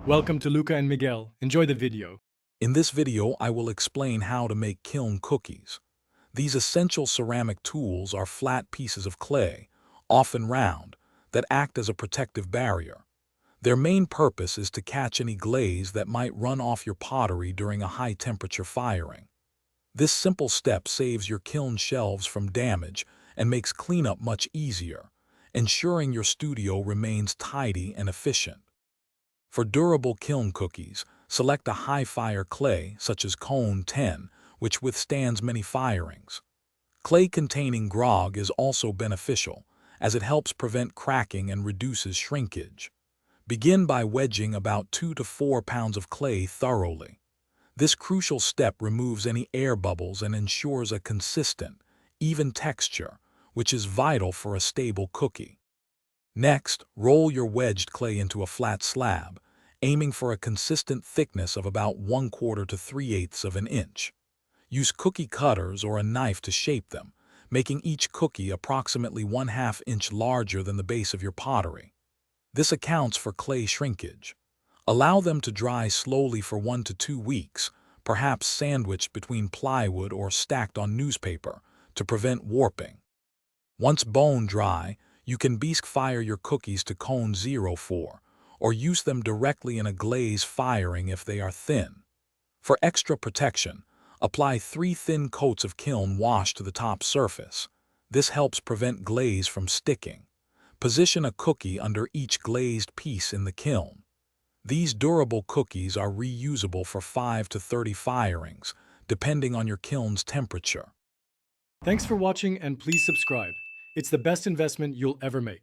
Welcome to Luca and Miguel. Enjoy the video. In this video, I will explain how to make kiln cookies. These essential ceramic tools are flat pieces of clay, often round, that act as a protective barrier. Their main purpose is to catch any glaze that might run off your pottery during a high-temperature firing. This simple step saves your kiln shelves from damage and makes cleanup much easier, ensuring your studio remains tidy and efficient. For durable kiln cookies, select a high-fire clay, such as Cone 10, which withstands many firings. Clay containing grog is also beneficial, as it helps prevent cracking and reduces shrinkage. Begin by wedging about 2 to 4 pounds of clay thoroughly. This crucial step removes any air bubbles and ensures a consistent, even texture, which is vital for a stable cookie. Next, roll your wedged clay into a flat slab, aiming for a consistent thickness of about 1/4 to 3/8 of an inch. Use cookie cutters or a knife to shape them, making each cookie approximately 1/2 inch larger than the base of your pottery. This accounts for clay shrinkage. Allow them to dry slowly for 1 to 2 weeks, perhaps sandwiched between plywood or stacked on newspaper, to prevent warping. Once bone dry, you can bisque fire your cookies to cone 04, or use them directly in a glaze firing if they are thin. For extra protection, apply 3 thin coats of kiln wash to the top surface. This helps prevent glaze from sticking. Position a cookie under each glazed piece in the kiln. These durable cookies are reusable for 5 to 30 firings, depending on your kiln's temperature. Thanks for watching and please subscribe. It's the best investment you'll ever make.